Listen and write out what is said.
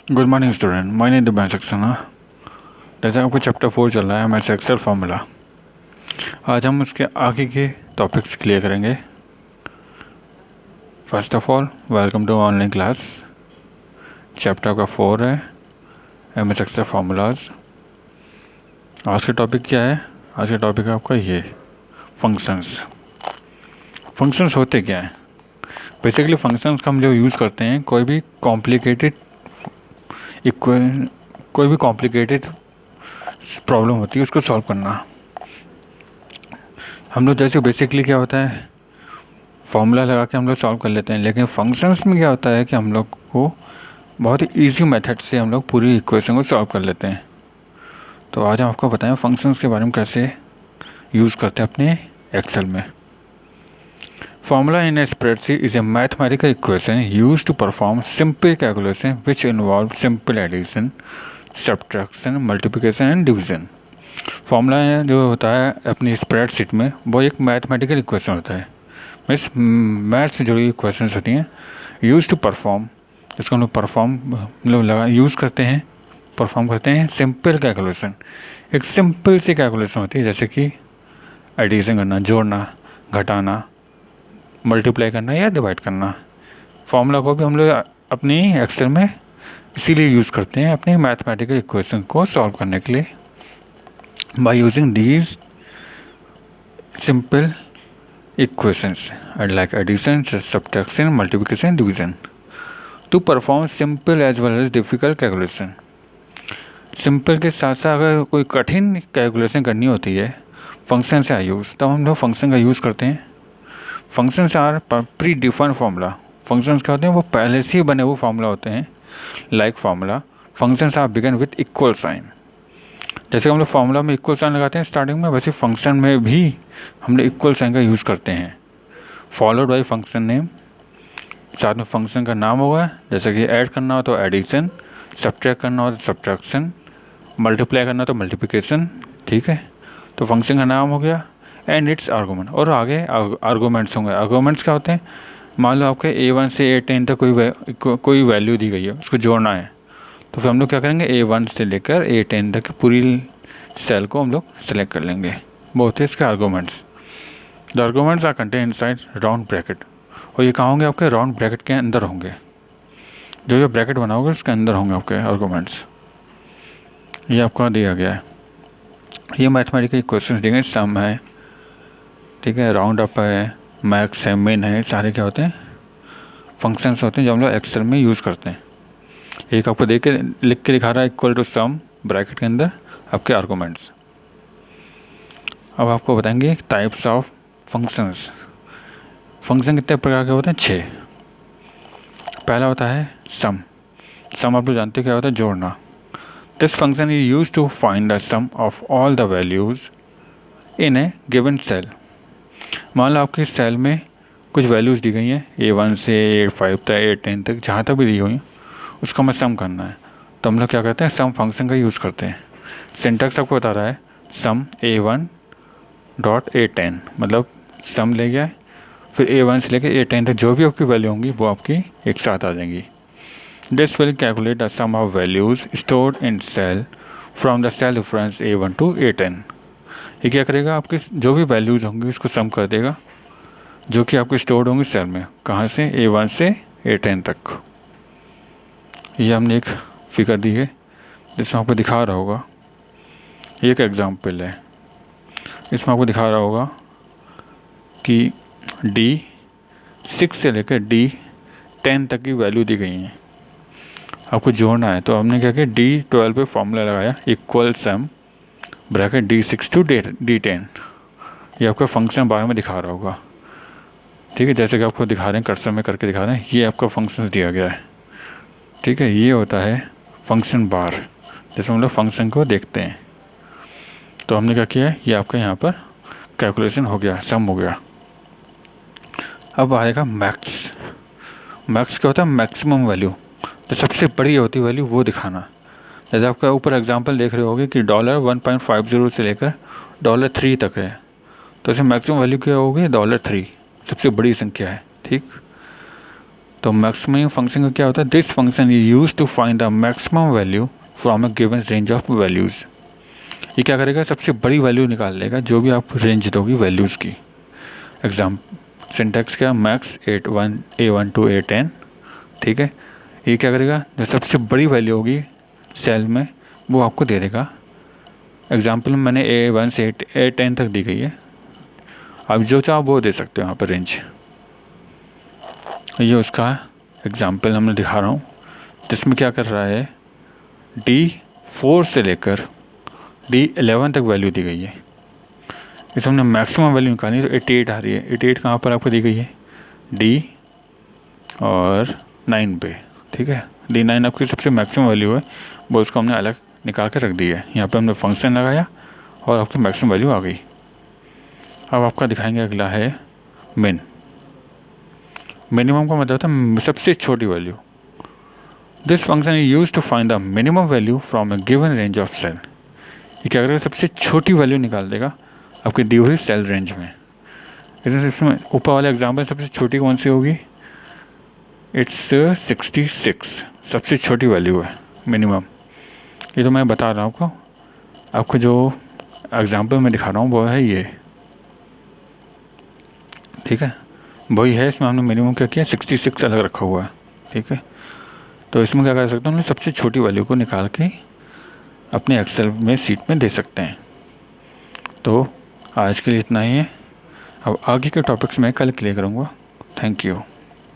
Good morning student, my name Divyansh Saxena. जैसे आपको chapter 4 चल रहा है मैथ्स एक्सेल फार्मूला। आज हम उसके आगे के टॉपिक्स क्लियर करेंगे। First of all welcome to online class. Chapter आपका 4 है एम एस एक्सेल फार्मूलाज। आज का टॉपिक क्या है? आज का टॉपिक है आपका ये फंक्शंस। फंक्शंस होते क्या हैं? बेसिकली फंक्शंस का हम लोग यूज़ करते हैं कोई भी कॉम्प्लिकेटेड प्रॉब्लम होती है उसको सॉल्व करना। हम लोग जैसे बेसिकली क्या होता है, फॉर्मूला लगा के हम लोग सॉल्व कर लेते हैं, लेकिन फंक्शंस में क्या होता है कि हम लोग को बहुत ही ईजी मेथड से हम लोग पूरी इक्वेशन को सॉल्व कर लेते हैं। तो आज हम आपको बताएं फंक्शंस के बारे में कैसे यूज़ करते हैं अपने एक्सेल में। Formula in a spreadsheet is a mathematical equation used to perform simple calculation which involve simple addition, subtraction, multiplication and division. Formula जो होता है अपनी स्प्रेडशीट में वो एक मैथमेटिकल इक्वेशन होता है। मीन्स मैथ से जुड़ी इक्वेशन होती हैं यूज टू परफॉर्म, इसको हम लोग यूज़ करते हैं, परफॉर्म करते हैं सिंपल कैलकुलेशन। एक सिंपल सी कैलकुलेशन होती है जैसे कि एडिशन करना, जोड़ना, घटाना, मल्टीप्लाई करना या डिवाइड करना। फॉर्मूला को भी हम लोग अपनी एक्सेल में इसीलिए यूज़ करते हैं अपनी मैथमेटिकल इक्वेशन को सॉल्व करने के लिए। By using these simple equations like addition, subtraction, multiplication, division to perform simple as well as difficult calculation. Simple के साथ साथ अगर कोई कठिन कैलकुलेशन करनी होती है फंक्शन से यूज़, तब हम लोग फंक्शन का यूज़ करते हैं। Functions are predefined formula. Functions क्या होते हैं? वो पहले से ही बने हुए फार्मूला होते हैं। Like formula functions are begin with equal sign. जैसे हम लोग फार्मूला में इक्वल साइन लगाते हैं स्टार्टिंग में, वैसे फंक्शन में भी हम लोग इक्वल साइन का यूज़ करते हैं। फॉलोड बाई फंक्शन नेम, साथ में फंक्शन का नाम होगा। जैसे कि ऐड करना हो तो एडिशन, सब्ट्रैक्ट करना हो तो सब्ट्रैक्शन, मल्टीप्लाई करना हो तो मल्टीप्लिकेशन। ठीक है, तो फंक्शन का नाम हो गया एंड इट्स आर्गूमेंट, और आगे आर्गूमेंट्स होंगे। आर्गूमेंट्स क्या होते हैं? मान लो आपके A1 से A10 तक कोई वैल्यू दी गई है, उसको जोड़ना है, तो फिर हम लोग क्या करेंगे, A1 से लेकर A10 तक पूरी सेल को हम लोग सेलेक्ट कर लेंगे। वो होते हैं इसके arguments. The arguments are contain inside round bracket, और ये कहाँ होंगे? आपके राउंड ब्रैकेट के अंदर होंगे। जो ब्रैकेट बनाओगे उसके अंदर होंगे आपके आर्गूमेंट्स। ये आपका दिया गया है। ये मैथमेटिकल इक्वेशंस दिए गए, सम है, ठीक है, राउंड अप है, मैक्स है, मिन है, सारे क्या होते हैं? फंक्शंस होते हैं जो हम लोग एक्सेल में यूज़ करते हैं। एक आपको देख के लिख के दिखा रहा है इक्वल टू सम, ब्रैकेट के अंदर आपके आर्गूमेंट्स। अब आपको बताएंगे टाइप्स ऑफ फंक्शंस। फंक्शन कितने प्रकार के होते हैं? 6। पहला होता है सम। सम आप लोग जानते हैं क्या होता है? जोड़ना। This function is use to find the sum of all the values in a given cell. मान लो आपकी सेल में कुछ वैल्यूज़ दी गई हैं, A1 से A5 तक, A10 तक, जहाँ तक भी दी हुई उसका हमें सम करना है, तो हम लोग क्या करते हैं? सम फंक्शन का यूज़ करते हैं। सिंटैक्स आपको बता रहा है सम A1 डॉट A10, मतलब सम ले गया, फिर A1 से लेकर A10 तक जो भी आपकी वैल्यू होंगी वो आपकी एक साथ आ जाएंगी। This will calculate the sum of values stored in cell from the cell reference A1 to A10। ये क्या करेगा? आपकी जो भी वैल्यूज़ होंगी उसको सम कर देगा जो कि आपके स्टोर्ड होंगे सेल में। कहाँ से? A1 से A10 तक। ये हमने एक फिगर दी है जिसमें आपको दिखा रहा होगा, एक एग्जाम्पल है, इसमें आपको दिखा रहा होगा कि D6 से लेकर D10 तक की वैल्यू दी गई हैं, आपको जोड़ना है। तो हमने क्या किया, D12 पे फॉर्मूला लगाया, equal some bracket D6 to D10। ये आपका फंक्शन बारे में दिखा रहा होगा, ठीक है, जैसे कि आपको दिखा रहे हैं, कर्सर में करके दिखा रहे हैं। ये आपका फंक्शन दिया गया है, ठीक है। ये होता है फंक्शन बार, जैसे हम लोग फंक्शन को देखते हैं। तो हमने क्या किया है, ये आपका यहाँ पर कैलकुलेशन हो गया, सम हो गया। अब आएगा मैक्स। मैक्स क्या होता है? मैक्सिमम वैल्यू, तो सबसे बड़ी होती वैल्यू वो दिखाना। जैसे आपका ऊपर एग्जांपल देख रहे होगे कि $1.50 से लेकर $3 तक है, तो इसे मैक्सिमम वैल्यू क्या होगी? $3, सबसे बड़ी संख्या है, ठीक। तो मैक्सिमम फंक्शन का क्या होता है, this function is use to find the maximum value from a given range of values. ये क्या करेगा, सबसे बड़ी वैल्यू निकाल लेगा जो भी आप रेंज दोगी वैल्यूज़ की। एग्जाम सिंटैक्स क्या, मैक्स A1 to A10, ठीक है। ये क्या करेगा, जो सबसे बड़ी वैल्यू होगी सेल में वो आपको दे देगा। एग्जाम्पल में मैंने A1 से A10 तक दी गई है, आप जो चाहो वो दे सकते हो यहाँ पर रेंज। ये उसका एग्जाम्पल हमने दिखा रहा हूँ, जिसमें क्या कर रहा है, D4 से लेकर D11 तक वैल्यू दी गई है। इस हमने मैक्सिमम वैल्यू निकाली तो 88 आ रही है। 88 कहाँ पर आपको दी गई है, D और 9 पे, ठीक है। D9 आपकी सबसे मैक्सिमम वैल्यू है, वो उसको हमने अलग निकाल कर रख दी है। यहाँ पे हमने फंक्शन लगाया और आपकी मैक्सिमम वैल्यू आ गई। अब आपका दिखाएंगे अगला है मिन। मिनिमम का मतलब होता है सबसे छोटी value. This function is use to find the minimum value from a given range of cell. ये क्या करेगा, सबसे छोटी वैल्यू निकाल देगा आपकी दी हुई सेल रेंज में। इसमें ऊपर वाले एग्जाम्पल सबसे छोटी कौन सी होगी, इट्स 66, सबसे छोटी वैल्यू है मिनिमम। ये तो मैं बता रहा हूँ आपको जो एग्जाम्पल मैं दिखा रहा हूँ वो है ये, ठीक है। वही है, इसमें हमने मिनिमम क्या किया, 66 अलग रखा हुआ है, ठीक है। तो इसमें क्या कर सकते हैं, सबसे छोटी वैल्यू को निकाल के अपने एक्सेल में सीट में दे सकते हैं। तो आज के लिए इतना ही है, अब आगे के टॉपिक्स मैं कल क्लियर करूँगा। Thank you.